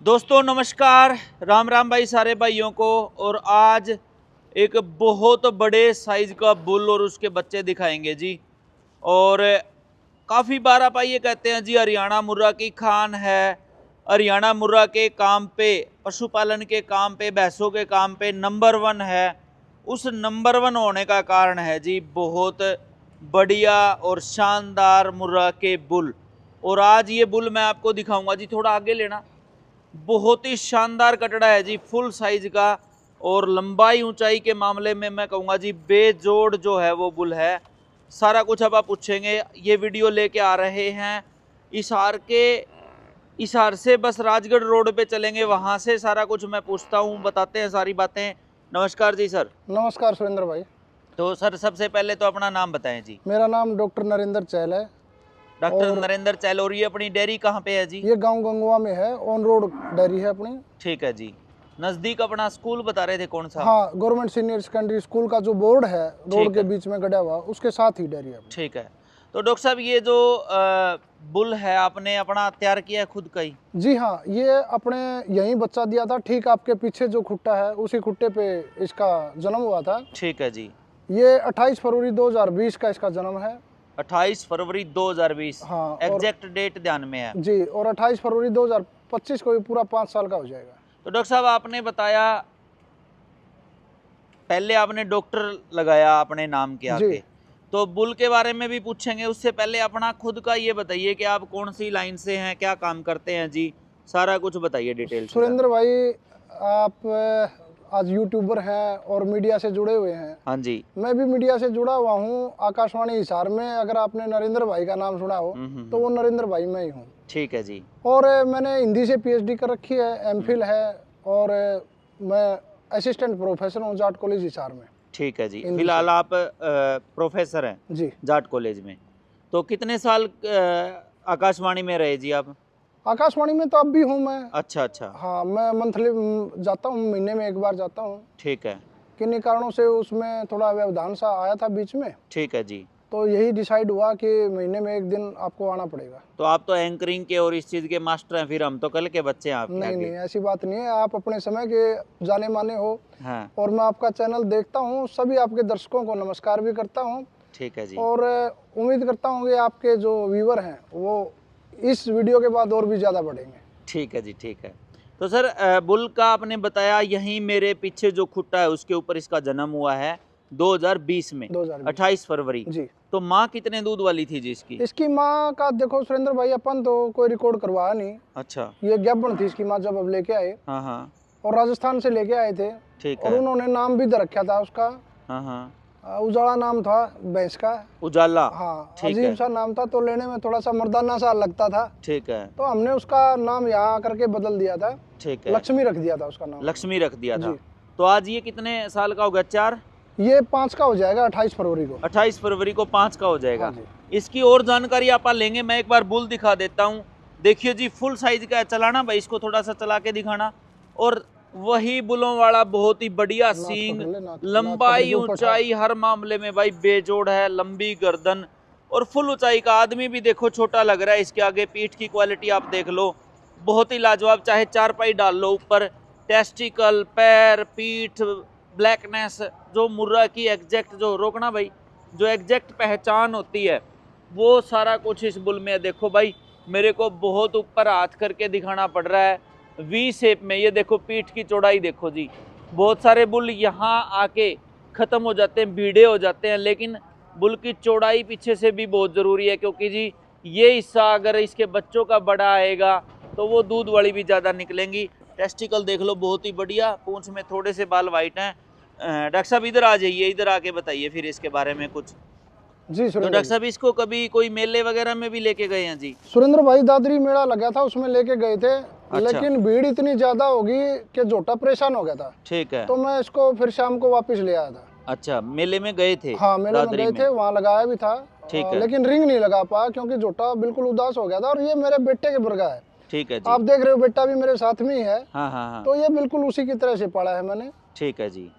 दोस्तों नमस्कार, राम राम भाई सारे भाइयों को। और आज एक बहुत बड़े साइज का बुल और उसके बच्चे दिखाएंगे जी। और काफ़ी बार आप ये कहते हैं जी हरियाणा मुर्रा की खान है, हरियाणा मुर्रा के काम पे, पशुपालन के काम पे, भैंसों के काम पे नंबर 1 है। उस नंबर 1 होने का कारण है जी बहुत बढ़िया और शानदार मुर्रा के बुल। और आज ये बुल मैं आपको दिखाऊंगा जी, थोड़ा आगे लेना। बहुत ही शानदार कटड़ा है जी, फुल साइज का। और लंबाई ऊंचाई के मामले में मैं कहूँगा जी बेजोड़ जो है वो बुल है। सारा कुछ अब आप पूछेंगे। ये वीडियो लेके आ रहे हैं हिसार से बस राजगढ़ रोड पे चलेंगे, वहाँ से सारा कुछ मैं पूछता हूँ, बताते हैं सारी बातें। नमस्कार जी सर। नमस्कार सुरेंद्र भाई। तो सर सबसे पहले तो अपना नाम बताएं जी। मेरा नाम डॉक्टर नरेंद्र चहल है। डॉक्टर नरेंद्र चहल। और ये अपनी डेयरी कहाँ पे है जी? ये गांव गंगवा में है, ऑन रोड डेयरी है अपनी। ठीक है जी। नज़दीक अपना स्कूल बता रहे थे कौन सा? हाँ, गवर्नमेंट सीनियर सेकेंडरी स्कूल का जो बोर्ड है रोड के है। बीच में गड़ा हुआ, उसके साथ ही डेयरी है अपनी। ठीक है। तो डॉक्टर साहब ये जो बुल है आपने अपना तैयार किया है खुद का ही? जी हाँ, ये अपने यहीं बच्चा दिया था, ठीक आपके पीछे जो खुट्टा है उसी खुट्टे पे इसका जन्म हुआ था। ठीक है जी। ये 28 फरवरी 2020 का इसका जन्म है। 28 फरवरी 2020। हाँ, एग्जैक्ट डेट ध्यान में है जी। और 28 फरवरी 2025 को ये पूरा 5 साल का हो जाएगा। तो डॉक्टर साहब आपने बताया, पहले आपने डॉक्टर लगाया अपने नाम के आगे, तो बुल के बारे में भी पूछेंगे। उससे पहले अपना खुद का ये बताइए कि आप कौन सी लाइन से हैं, क्या काम करते हैं जी, सारा कुछ बताइए डिटेल से। सुरेंद्र भाई, आप आज यूट्यूबर हैं और मीडिया से जुड़े हुए हैं। हाँ जी। मैं भी मीडिया से जुड़ा हुआ हूँ। आकाशवाणी हिसार में अगर आपने नरेंद्र भाई का नाम सुना हो तो वो नरेंद्र भाई मैं ही हूँ। ठीक है जी। और मैंने हिंदी से पीएचडी कर रखी है, एमफिल है, और मैं असिस्टेंट प्रोफेसर हूँ जाट कॉलेज हिसार में। ठीक है जी। फिलहाल आप प्रोफेसर हैं जी जाट कॉलेज में। तो कितने साल आकाशवाणी में रहे जी आप? आकाशवाणी में तो अब भी हूँ मैं। अच्छा अच्छा। हाँ, मैं मंथली जाता हूँ, महीने में एक बार जाता हूँ। ठीक है। किन्हीं कारणों से उसमें थोड़ा व्यवधान सा आया था बीच में। ठीक है जी। तो यही डिसाइड हुआ कि महीने में एक दिन आपको आना पड़ेगा। तो आप तो एंकरिंग के और इस चीज़ के मास्टर हैं, फिर हम तो कल के बच्चे हैं आपके आगे। नहीं, ऐसी बात नहीं है। आप अपने समय के जाने माने हो। हाँ। और मैं आपका चैनल देखता हूँ, सभी आपके दर्शकों को नमस्कार भी करता हूँ। ठीक है जी। और उम्मीद करता हूँ कि आपके जो व्यूअर हैं वो इस वीडियो के बाद और भी ज़्यादा बढ़ेंगे। ठीक है जी। ठीक है। तो सर बुल का आपने बताया यहीं मेरे पीछे जो खुट्टा है उसके ऊपर इसका जन्म हुआ है 2020 में, 28 फरवरी जी। तो माँ कितने दूध वाली थी जी इसकी? इसकी माँ का देखो सुरेंद्र भाई, अपन तो कोई रिकॉर्ड करवाया नहीं। अच्छा। ये गैबन थी इसकी माँ जब अब लेके आए। हाँ हाँ। और राजस्थान से लेके आए थे। ठीक है। और उन्होंने नाम भी दे रखा था उसका। हाँ हाँ। उजाला नाम था भैंस का। उजाला। हाँ, अजीब सा नाम था, तो लेने में थोड़ा सा मर्दाना सा लगता था। ठीक है। तो हमने उसका नाम यहाँ आकर के बदल दिया था। ठीक है। लक्ष्मी रख दिया था उसका नाम। लक्ष्मी रख दिया था। तो आज ये कितने साल का हो गया? 4? ये 5 का हो जाएगा 28 फरवरी को। 28 फरवरी को 5 का हो जाएगा। हाँ, इसकी और जानकारी आप लेंगे। मैं एक बार बुल दिखा देता हूँ। देखिए जी फुल साइज का है। चलाना भाई, इसको थोड़ा सा चला के दिखाना। और वही बुलों वाला बहुत ही बढ़िया सींग, लंबाई ऊंचाई हर मामले में भाई बेजोड़ है। लंबी गर्दन और फुल ऊंचाई का। आदमी भी देखो छोटा लग रहा है इसके आगे। पीठ की क्वालिटी आप देख लो, बहुत ही लाजवाब। चाहे चारपाई डाल लो ऊपर। टेस्टिकल, पैर, पीठ, ब्लैकनेस, जो मुर्रा की एग्जैक्ट जो रोकना भाई, जो एग्जैक्ट पहचान होती है वो सारा कुछ इस बुल में है। देखो भाई, मेरे को बहुत ऊपर हाथ करके दिखाना पड़ रहा है, वी शेप में। ये देखो पीठ की चौड़ाई देखो जी। बहुत सारे बुल यहाँ आके ख़त्म हो जाते हैं, भीड़े हो जाते हैं, लेकिन बुल की चौड़ाई पीछे से भी बहुत ज़रूरी है। क्योंकि जी ये हिस्सा अगर इसके बच्चों का बड़ा आएगा तो वो दूध वाली भी ज़्यादा निकलेंगी। टेस्टिकल देख लो, बहुत ही बढ़िया। पूंछ में थोड़े से बाल वाइट हैं। डॉक्टर साहब इधर आ जाइए, इधर आके बताइए फिर इसके बारे में कुछ जी। तो डॉक्टर साहब इसको कभी कोई मेले वगैरह में भी लेके गए हैं जी? सुरेंद्र भाई, दादरी मेला लगा था, उसमें लेके गए थे। अच्छा। लेकिन भीड़ इतनी ज्यादा होगी कि जोटा परेशान हो गया था। ठीक है। तो मैं इसको फिर शाम को वापस ले आया था। अच्छा, मेले में गए थे? हाँ, मेले में गए थे, वहाँ लगाया भी था। ठीक है। लेकिन रिंग नहीं लगा पाया क्योंकि जोटा बिल्कुल उदास हो गया था। और ये मेरे बेटे के बरगा है। ठीक है जी। आप देख रहे हो, बेटा भी मेरे साथ में ही है। हाँ हाँ हाँ। तो ये बिल्कुल उसी की तरह से पाला है मैंने। ठीक है जी।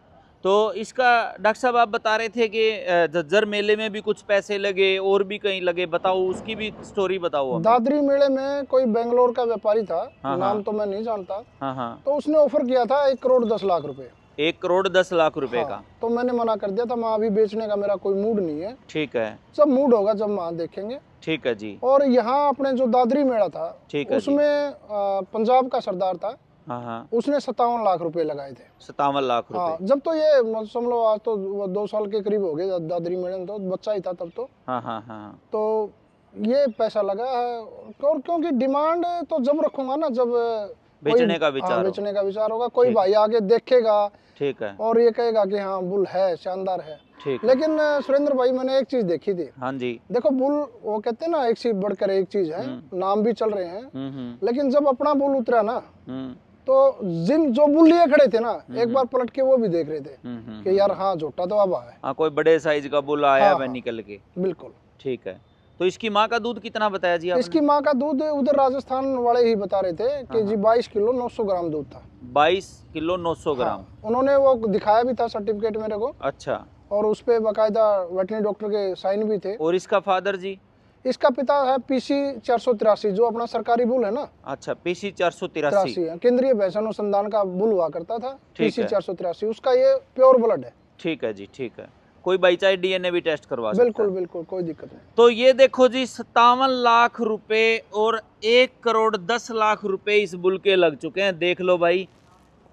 तो इसका डॉक्टर साहब आप बता रहे थे कि झज्जर मेले में भी कुछ पैसे लगे और भी कहीं लगे, बताओ उसकी भी स्टोरी बताओ हमें। दादरी मेले में कोई बेंगलोर का व्यापारी था, हाँ, नाम हाँ। तो मैं नहीं जानता, हाँ हाँ, तो उसने ऑफर किया था 1,10,00,000 रुपए। 1,10,00,000 रुपए हाँ, का। तो मैंने मना कर दिया था, मैं अभी बेचने का मेरा कोई मूड नहीं है, ठीक है, जब मूड होगा जब वहाँ देखेंगे। ठीक है जी, और यहाँ अपने जो दादरी मेला था ठीक है जी। उसमें पंजाब का सरदार था, हाँ हाँ, उसने 57 लाख रुपए लगाए थे। 57 लाख हाँ, रुपए। जब तो ये समझ लो आज तो 2 साल के करीब हो गए दादरी मेले में, तो बच्चा ही था तब तो। हाँ हाँ हाँ, तो ये पैसा लगा है, और क्योंकि डिमांड तो जब रखूंगा ना जब बेचने का हाँ, विचार हो। बेचने का विचार होगा, कोई ठीक। भाई आगे देखेगा ठीक है, और ये कहेगा कि हाँ बुल है, शानदार है। ठीक है। लेकिन सुरेंद्र भाई मैंने एक चीज देखी थी, हाँ जी। देखो बुल वो कहते हैं ना एक चीज बढ़कर एक चीज है, नाम भी चल रहे हैं, लेकिन जब अपना बुल उतरा ना तो जिन जो बुल लिए खड़े थे ना एक बार पलट के वो भी देख रहे थे कि यार हाँ झोटा तो अब है। हाँ, कोई बड़े साइज का बुल आया हाँ, है हाँ। निकल के। बिल्कुल। ठीक है, तो इसकी माँ का दूध कितना बताया जी आपने? इसकी माँ का दूध उधर राजस्थान वाले ही बता रहे थे कि जी 22 किलो 900 ग्राम दूध था। 22 किलो 900 ग्राम। हाँ, उन्होंने वो दिखाया भी था सर्टिफिकेट मेरे को, अच्छा, और उस पे बाकायदा वेटरनरी डॉक्टर के साइन भी थे। और इसका फादर जी? इसका पिता है पीसी 483, जो अपना सरकारी बुल है ना। अच्छा, पीसी 483 है, केंद्रीय भैंस अनुसंधान का बुल हुआ करता था, ठीक पीसी है। 483, उसका ये प्योर ब्लड है। ठीक है जी, ठीक है। कोई बाई चाहे डीएनए भी टेस्ट करवा सकता है। बिल्कुल बिल्कुल, कोई दिक्कत नहीं। तो ये देखो जी 57 लाख रुपए और 1,10,00,000 रुपए इस बुल के लग चुके हैं। देख लो भाई,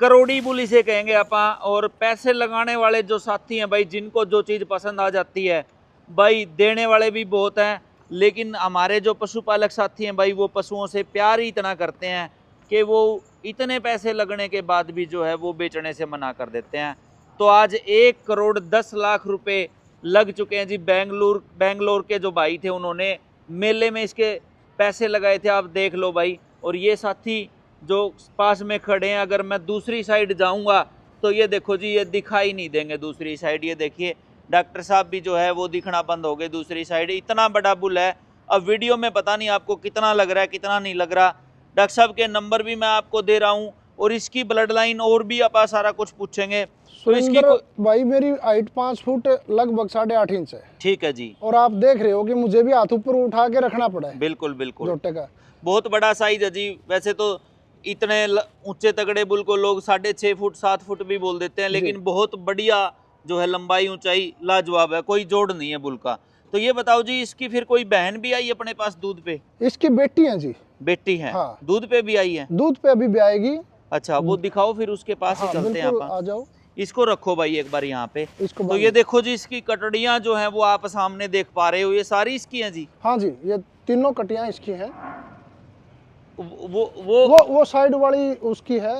करोड़ी बुल इसे कहेंगे आपा। और पैसे लगाने वाले जो साथी हैं भाई, जिनको जो चीज़ पसंद आ जाती है भाई, देने वाले भी बहुत हैं। लेकिन हमारे जो पशुपालक साथी हैं भाई, वो पशुओं से प्यार ही इतना करते हैं कि वो इतने पैसे लगने के बाद भी जो है वो बेचने से मना कर देते हैं। तो आज 1,10,00,000 रुपए लग चुके हैं जी। बेंगलोर के जो भाई थे, उन्होंने मेले में इसके पैसे लगाए थे, आप देख लो भाई। और ये साथी जो पास में खड़े हैं, अगर मैं दूसरी साइड जाऊंगा तो ये देखो जी, ये दिखाई नहीं देंगे दूसरी साइड। ये देखिए, डॉक्टर साहब भी जो है वो दिखना बंद हो गए दूसरी साइड। इतना बड़ा बुल है। अब वीडियो में पता नहीं आपको कितना लग रहा है, कितना नहीं लग रहा। डॉक्टर साहब के नंबर भी मैं आपको दे रहा हूँ, और इसकी ब्लड लाइन और भी आप सारा कुछ पूछेंगे। तो इसकी भाई मेरी हाइट 5 फुट लगभग 8.5 इंच है। ठीक है जी। और आप देख रहे हो कि मुझे भी हाथ ऊपर उठा के रखना पड़ा है। बिल्कुल बिल्कुल, झोटे का बहुत बड़ा साइज है जी। वैसे तो इतने ऊंचे तगड़े बुल को लोग 6.5 फुट 7 फुट भी बोल देते हैं, लेकिन बहुत बढ़िया जो है लंबाई ऊंचाई लाजवाब है, कोई जोड़ नहीं है बुल का। तो ये बताओ जी, इसकी फिर कोई बहन भी आई अपने पास दूध पे? इसकी बेटी है जी। बेटी है? हाँ। दूध पे भी आई है? दूध पे अभी भी आएगी। अच्छा, वो दिखाओ फिर, उसके पास ही चलते हैं आ जाओ। इसको रखो भाई एक बार यहाँ पे। इसको तो ये देखो जी, इसकी कटड़ियाँ जो हैं वो आप सामने देख पा रहे हो, ये सारी इसकी हैं जी? हाँ जी, ये तीनों कटियां इसकी हैं। वो साइड वाली उसकी है,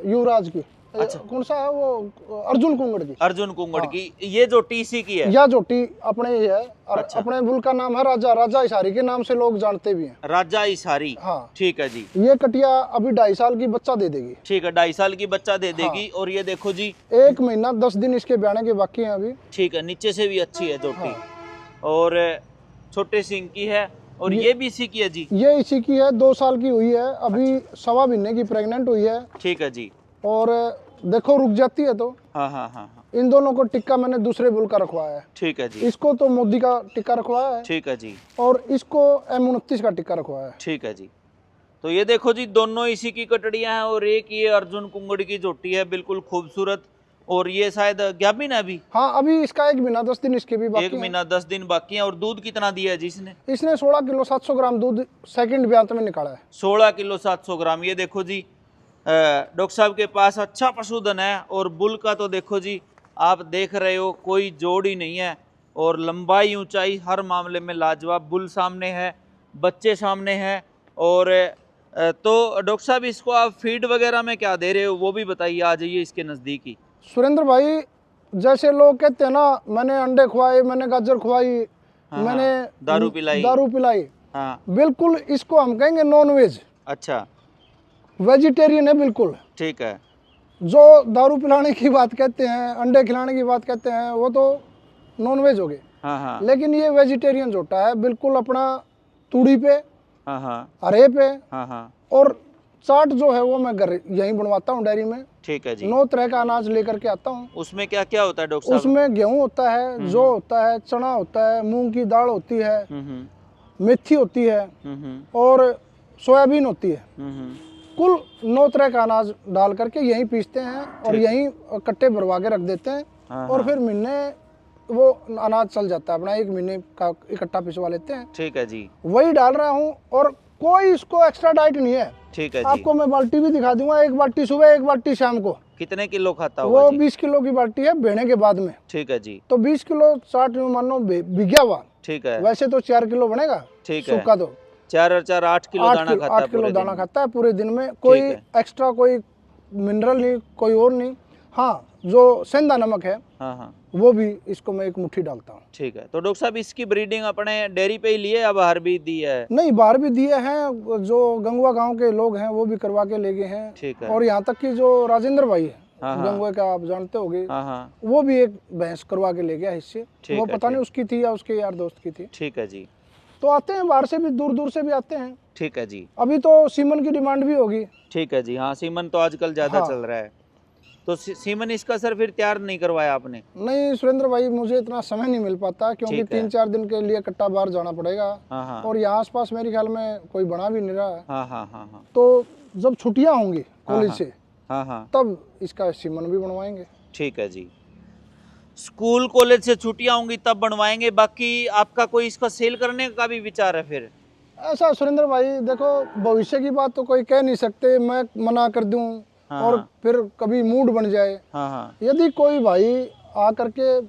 युवराज की। अच्छा, कौन सा है वो? अर्जुन कुंगड़ की। अर्जुन कुंगड़ की। ये जो टीसी की है, या जोटी अपने ही है। और अच्छा। अपने बुल का नाम है राजा इसारी के नाम से लोग जानते भी हैं। राजा इसारी। हाँ, ठीक है जी। ये कटिया अभी 2.5 साल की बच्चा दे देगी। ठीक है, 2.5 साल की बच्चा दे देगी। और ये देखो जी, 1 महीना 10 दिन इसके ब्याने के बाकी हैं अभी। ठीक है, नीचे से भी अच्छी है जोटी। और छोटे सिंह की है। और ये भी इसी की है जी? ये इसी की है, 2 साल की हुई है अभी। 1.25 महीने की प्रेग्नेंट हुई है। ठीक है जी। और देखो रुक जाती है तो। हाँ हाँ हाँ हाँ। इन दोनों को टिक्का मैंने दूसरे बुल का रखवाया है। ठीक है जी। इसको तो मोदी का टिक्का रखवाया है। ठीक है जी। और इसको M29 का टिक्का रखवाया है। ठीक है जी। तो ये देखो जी, दोनों इसी की कटड़ियां हैं। और एक ये अर्जुन कुंगड़ की जोटी है, बिल्कुल खूबसूरत। और ये शायद गाभिन है अभी? हाँ, अभी इसका 1 महीना 10 दिन इसके भी बाकी 1 महीना 10 दिन बाकी है। और दूध कितना दिया है जी इसने? इसने 16 किलो 700 ग्राम दूध सेकंड ब्यांत में निकाला है। 16 किलो 700 ग्राम। ये देखो जी, डॉक्टर साहब के पास अच्छा पशुधन है। और बुल का तो देखो जी, आप देख रहे हो, कोई जोड़ ही नहीं है। और लंबाई ऊंचाई हर मामले में लाजवाब। बुल सामने है, बच्चे सामने हैं। और तो डॉक्टर साहब, इसको आप फीड वगैरह में क्या दे रहे हो वो भी बताइए। आ जाइए इसके नज़दीक ही। सुरेंद्र भाई, जैसे लोग कहते हैं ना, मैंने अंडे खुआए, मैंने गाजर खुआई, हाँ, मैंने दारू पिलाई। हाँ, बिल्कुल इसको हम कहेंगे नॉन वेज। अच्छा, वेजिटेरियन है बिल्कुल। ठीक है। जो दारू पिलाने की बात कहते हैं, अंडे खिलाने की बात कहते हैं, वो तो नॉन वेज हो गए। हाँ हाँ। लेकिन ये वेजिटेरियन जोटा है, बिल्कुल अपना तूड़ी पे, हाँ हाँ। हरे पे, हाँ हाँ। और चाट जो है वो मैं घर यहीं बनवाता हूँ डेयरी में। ठीक है जी। 9 तरह का अनाज लेकर के आता हूँ। उसमें क्या क्या होता है डॉक्टर साहब? उसमें गेहूं होता है, जौ होता है, चना होता है, मूंग की दाल होती है, मेथी होती है और सोयाबीन होती है। कुल 9 तरह का अनाज डाल करके यहीं पीसते हैं और यहीं कट्टे भरवा के रख देते हैं और फिर महीने वो अनाज चल जाता है अपना, 1 महीने का इकट्ठा पिसवा लेते हैं। ठीक है जी। वही डाल रहा हूँ और कोई इसको एक्स्ट्रा डाइट नहीं है। ठीक है जी। आपको मैं बाल्टी भी दिखा दूंगा, 1 बाल्टी सुबह 1 बाल्टी शाम को। कितने किलो खाता होगा वो जी? 20 किलो की बाल्टी है बेने के बाद में। ठीक है जी। तो 20 किलो 60 में मानो बिगया हुआ। ठीक है। वैसे तो 4 किलो बनेगा। ठीक है। सूखा तो 4 और 4 8 किलो दाना खाता है। 8 किलो दाना खाता है पूरे दिन में। कोई एक्स्ट्रा कोई मिनरल नहीं, कोई और नहीं। हाँ, जो सेंधा नमक है हाँ वो भी इसको मैं 1 मुट्ठी डालता हूँ। ठीक है। तो डॉक्टर साहब इसकी ब्रीडिंग अपने डेयरी पे ही लिए या बाहर भी दी है? नहीं, बाहर भी दिए हैं, जो गंगवा गांव के लोग हैं वो भी करवा के ले गए हैं। ठीक है। और यहाँ तक कि जो राजेंद्र भाई है गंगवा का, आप जानते होंगे, वो भी एक भैंस करवा के ले गया इससे। वो पता नहीं उसकी थी या उसके यार दोस्त की थी। ठीक है जी। तो आते हैं बाहर से भी, दूर दूर से भी आते हैं। ठीक है जी। अभी तो सीमन की डिमांड भी होगी। ठीक है जी। हाँ, सीमन तो आजकल ज्यादा चल रहा है। तो सीमन इसका सर फिर तैयार नहीं करवाया आपने? नहीं सुरेंद्र भाई, मुझे इतना समय नहीं मिल पाता क्योंकि 3-4 दिन के लिए कट्टा बाहर जाना पड़ेगा। और यहाँ आसपास मेरे ख्याल में कोई बना भी नहीं रहा है। तो जब छुट्टियाँ होंगी कॉलेज से तब इसका सीमन भी बनवाएंगे। ठीक है जी। स्कूल कॉलेज से छुट्टियां होंगी तब बनवाएंगे। बाकी आपका कोई इसका सेल करने का भी विचार है फिर? ऐसा सुरेंद्र भाई देखो, भविष्य की बात तो कोई कह नहीं सकते, मैं मना कर दूं और फिर कभी मूड बन जाए। यदि कोई भाई आकर के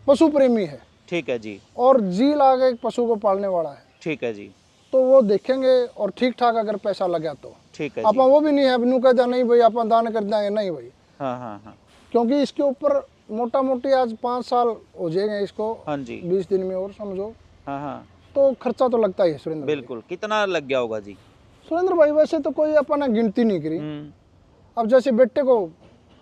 पशु प्रेमी है, ठीक है जी, और जी लागे एक पशु को पालने वाला है, ठीक है जी, तो वो देखेंगे और ठीक ठाक अगर पैसा लगा तो ठीक है। आपा वो भी नहीं है नू कहता नहीं भाई आप दान कर देंगे, नहीं भाई। क्योंकि इसके ऊपर मोटा मोटी आज 5 साल हो जाएंगे इसको। हाँ जी। 20 दिन में और समझो। तो खर्चा तो लगता ही है सुरेंद्र। बिल्कुल। कितना लग गया होगा जी? सुरेंद्र भाई वैसे तो कोई अपना गिनती नहीं करी। अब जैसे बेटे को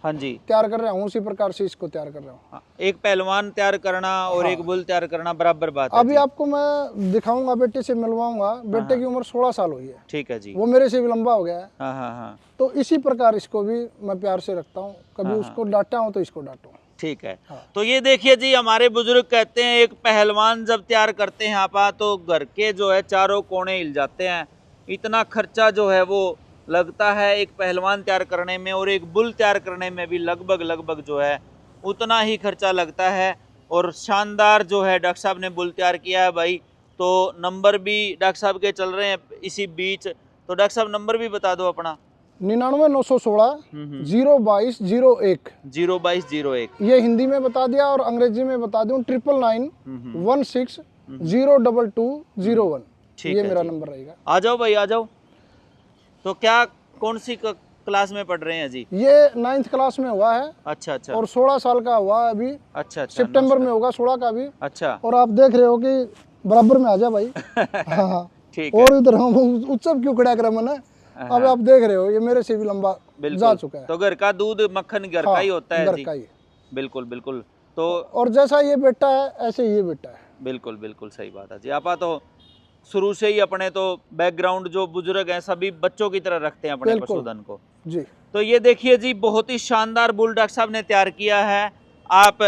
हाँ जी तैयार कर रहा हूँ उसी प्रकार से इसको तैयार कर रहा हूँ। एक पहलवान तैयार करना और एक बुल तैयार करना बराबर बात है। अभी आपको मैं दिखाऊंगा, बेटे से मिलवाऊंगा। बेटे की उम्र 16 साल हुई है। ठीक है जी। वो मेरे से भी लंबा हो गया है। तो इसी प्रकार इसको भी मैं प्यार से रखता हूँ। कभी उसको डांटा हूँ तो इसको डांटू। ठीक है। तो ये देखिए जी, हमारे बुजुर्ग कहते हैं एक पहलवान जब तैयार करते हैं आपा तो घर के जो है चारों कोने हिल जाते हैं। इतना खर्चा जो है वो लगता है एक पहलवान तैयार करने में, और एक बुल तैयार करने में भी लगभग जो है उतना ही खर्चा लगता है। और शानदार जो है डॉक्टर साहब ने बुल तैयार किया है भाई। तो नंबर भी डॉक्टर साहब के चल रहे हैं इसी बीच। तो डॉक्टर साहब नंबर भी बता दो अपना। 99-916 02201 02201। ये हिंदी में बता दिया और अंग्रेजी में बता दूं 999916 02201। ये मेरा नंबर रहेगा। आ जाओ भाई, आ जाओ। तो क्या कौन सी क्लास में पढ़ रहे हैं जी? ये 9th क्लास में हुआ है। अच्छा अच्छा। और 16 साल का हुआ है अभी। अच्छा अच्छा। सितंबर में होगा 16 का भी। अच्छा। और आप देख रहे हो कि बराबर में आ जा भाई। हाँ ठीक है। और इधर हम उत्सव क्यों खड़ा कर मैंने, अब आप देख रहे हो ये मेरे से भी लंबा जा चुका है। तो घर का दूध मक्खन घर का ही होता है। घर का ही। बिल्कुल बिल्कुल। तो और जैसा ये बेटा है ऐसे ये बेटा है। बिल्कुल बिल्कुल सही बात है जी। आपा तो शुरू से ही अपने तो बैकग्राउंड जो बुजुर्ग हैं सभी बच्चों की तरह रखते हैं अपने पशुधन को जी। तो ये देखिए जी, बहुत ही शानदार बुल डॉक्टर साहब ने तैयार किया है। आप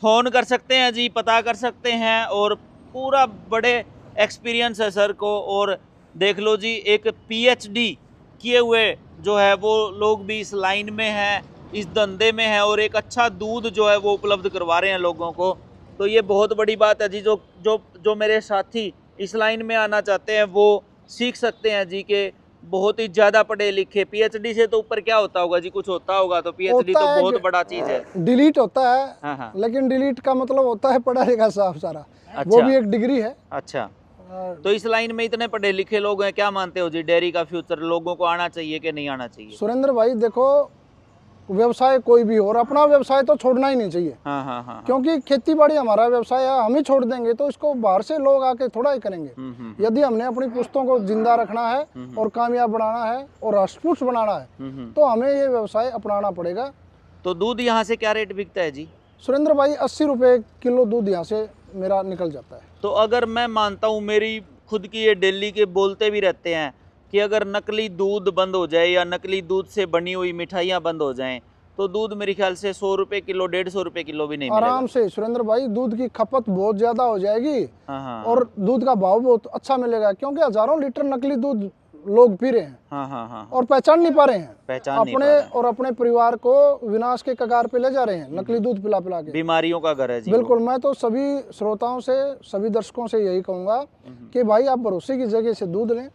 फोन कर सकते हैं जी, पता कर सकते हैं, और पूरा बड़े एक्सपीरियंस है सर को। और देख लो जी, एक PhD किए हुए जो है वो लोग भी इस लाइन में हैं, इस धंधे में हैं, और एक अच्छा दूध जो है वो उपलब्ध करवा रहे हैं लोगों को। तो ये बहुत बड़ी बात है जी। जो मेरे साथी इस लाइन में आना चाहते हैं वो सीख सकते हैं जी कि बहुत ही ज़्यादा पढ़े लिखे। PhD से तो ऊपर क्या होता होगा जी? कुछ होता होगा तो PhD तो बहुत बड़ा चीज़ है। डिलीट होता है। हाँ। लेकिन डिलीट का मतलब होता है पढ़ा लिखा साफ सारा। अच्छा। वो भी एक डिग्री है। अच्छा। तो इस लाइन में इतने पढ़े लिखे लोग हैं, क्या मानते हो जी डेयरी का फ्यूचर लोगों को आना चाहिए कि नहीं आना चाहिए? सुरेंद्र भाई देखो, व्यवसाय कोई भी हो और अपना व्यवसाय तो छोड़ना ही नहीं चाहिए। हाँ। क्योंकि खेती बाड़ी हमारा व्यवसाय है, हम ही छोड़ देंगे तो इसको बाहर से लोग आके थोड़ा ही करेंगे। यदि हमने अपनी पुश्तों को जिंदा रखना है और कामयाब बनाना है और राष्ट्रपुरुष बनाना है तो हमें ये व्यवसाय अपनाना पड़ेगा। तो दूध यहाँ से क्या रेट बिकता है जी? सुरेंद्र भाई 80 रुपये किलो दूध यहाँ से मेरा निकल जाता है। तो अगर मैं मानता हूँ मेरी खुद की ये दिल्ली के बोलते भी रहते हैं कि अगर नकली दूध बंद हो जाए या नकली दूध से बनी हुई मिठाइयाँ बंद हो जाएं तो दूध मेरे ख्याल से 100 रुपए किलो, 150 रुपए किलो भी नहीं मिलेगा। आराम से सुरेंद्र भाई दूध की खपत बहुत ज्यादा हो जाएगी हाँ हाँ और दूध का भाव बहुत अच्छा मिलेगा, क्योंकि हजारों लीटर नकली दूध लोग पी रहे हैं हाँ हाँ हाँ और पहचान नहीं पा रहे हैं, पहचान नहीं पा अपने रहे हैं। और अपने परिवार को विनाश के कगार पे ले जा रहे हैं नकली दूध पिला पिला के। बीमारियों का घर है जी वो। बिल्कुल, मैं तो सभी श्रोताओं से, सभी दर्शकों से यही कहूंगा कि भाई आप भरोसे की जगह से दूध लें,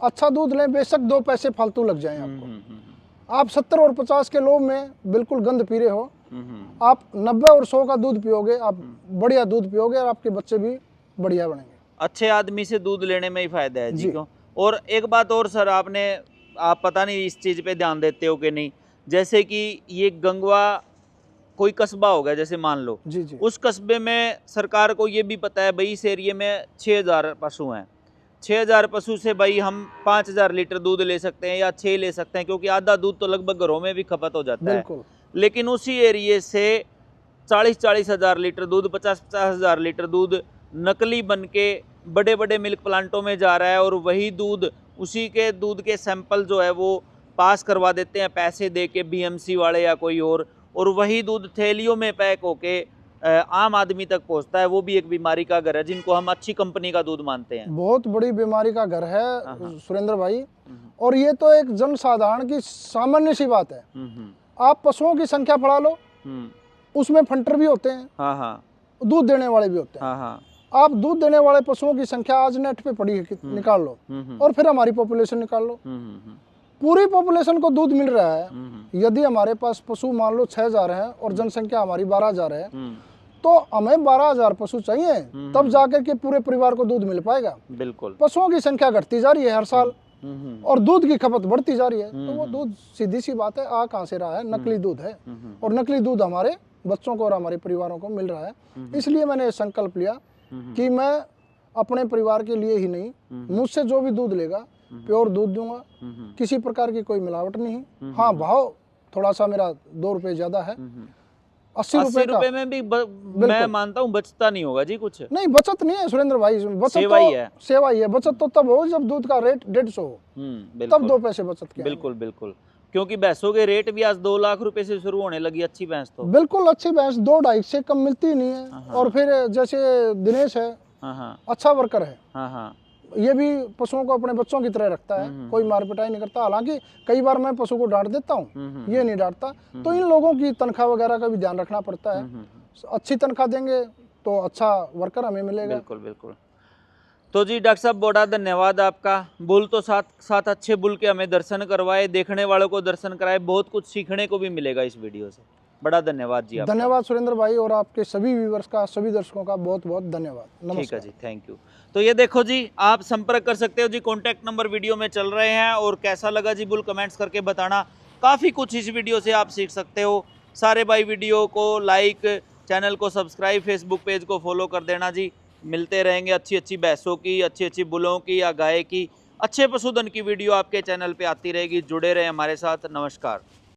अच्छा दूध लें, बेशक 2 पैसे फालतू लग जाएं आपको। आप 70 और 50 के लोभ में बिल्कुल गंद पी रहे हो, आप 90 और 100 का दूध पियोगे, आप बढ़िया दूध पियोगे और आपके बच्चे भी बढ़िया बनेंगे। अच्छे आदमी से दूध लेने में ही फायदा है जी जी। क्यों। और एक बात और सर, आप पता नहीं इस चीज़ पे ध्यान देते हो कि नहीं, जैसे कि ये गंगवा कोई कस्बा हो गया जैसे मान लो, जी जी उस कस्बे में सरकार को ये भी पता है भाई इस एरिया में 6000 पशु हैं, 6000 पशु से भाई हम 5000 लीटर दूध ले सकते हैं या 6 ले सकते हैं, क्योंकि आधा दूध तो लगभग घरों में भी खपत हो जाता है। बिल्कुल। लेकिन उसी एरिए से 40-40 हज़ार लीटर दूध, 50-50 हज़ार लीटर दूध नकली बन के बड़े बड़े मिल्क प्लांटों में जा रहा है और वही दूध, उसी के दूध के सैंपल जो है वो पास करवा देते हैं पैसे दे के बीएमसी वाले या कोई और वही दूध थैलियों में पैक होके आम आदमी तक पहुंचता है। वो भी एक बीमारी का घर है, जिनको हम अच्छी कंपनी का दूध मानते हैं। बहुत बड़ी बीमारी का घर है सुरेंद्र भाई, और ये तो एक जनसाधारण की सामान्य सी बात है। आप पशुओं की संख्या बढ़ा लो, उसमें फंटर भी होते हैं, हाँ हाँ, दूध देने वाले भी होते हैं। हाँ हाँ, आप दूध देने वाले पशुओं की संख्या आज नेट पे पड़ी है, निकाल लो, और फिर हमारी पॉपुलेशन निकाल लो। पूरी पॉपुलेशन को दूध मिल रहा है। यदि हमारे पास पशु मान लो 6000 है और जनसंख्या हमारी 12000 है, तो हमें 12000 पशु चाहिए, तब जाकर के पूरे परिवार को दूध मिल पाएगा। बिल्कुल। पशुओं की संख्या घटती जा रही है हर साल और दूध की खपत बढ़ती जा रही है, तो वो दूध सीधी सी बात है आ कहाँ से रहा है, नकली दूध है, और नकली दूध हमारे बच्चों को और हमारे परिवारों को मिल रहा है। इसलिए मैंने संकल्प लिया कि मैं अपने परिवार के लिए ही नहीं, मुझसे जो भी दूध लेगा प्योर दूध दूंगा, किसी प्रकार की कोई मिलावट नहीं। हाँ, भाव थोड़ा सा मेरा 2 रुपए ज्यादा है, 80 रुपए में भी मैं मानता हूँ बचता नहीं होगा जी कुछ। नहीं, बचत नहीं है सुरेंद्र भाई, बचत सेवा ही है। सेवा ही है। बचत तो तब हो जब दूध का रेट 150 हो, तब 2 पैसे बचत के। बिल्कुल बिल्कुल, क्योंकि भैंसों के रेट भी आज 2 लाख रुपए से शुरू होने लगी अच्छी भैंस तो। बिल्कुल, अच्छी भैंस 2-2.5 से कम मिलती ही नहीं है। और फिर जैसे दिनेश है, अच्छा वर्कर है, ये भी पशुओं को अपने बच्चों की तरह रखता है, कोई मार पिटाई नहीं करता। हालांकि कई बार मैं पशु को डांट देता हूँ, ये नहीं डांटता। तो इन लोगों की तनख्वाह वगैरह का भी ध्यान रखना पड़ता है। अच्छी तनख्वाह देंगे तो अच्छा वर्कर हमें मिलेगा। बिल्कुल बिल्कुल। तो जी डॉक्टर साहब बड़ा धन्यवाद आपका। बुल तो साथ अच्छे बुल के हमें दर्शन करवाए, देखने वालों को दर्शन कराए, बहुत कुछ सीखने को भी मिलेगा इस वीडियो से। बड़ा धन्यवाद जी आपका। धन्यवाद सुरेंद्र भाई, और आपके सभी व्यूअर्स का, सभी दर्शकों का बहुत बहुत धन्यवाद। नमस्कार। ठीक है जी, थैंक यू। तो ये देखो जी, आप संपर्क कर सकते हो जी, कॉन्टैक्ट नंबर वीडियो में चल रहे हैं। और कैसा लगा जी बुल, कमेंट्स करके बताना। काफ़ी कुछ इस वीडियो से आप सीख सकते हो। सारे भाई वीडियो को लाइक, चैनल को सब्सक्राइब, फेसबुक पेज को फॉलो कर देना जी। मिलते रहेंगे अच्छी अच्छी भैंसों की, अच्छी अच्छी बुलों की या गाय की, अच्छे पशुधन की वीडियो आपके चैनल पे आती रहेगी। जुड़े रहे हमारे साथ। नमस्कार।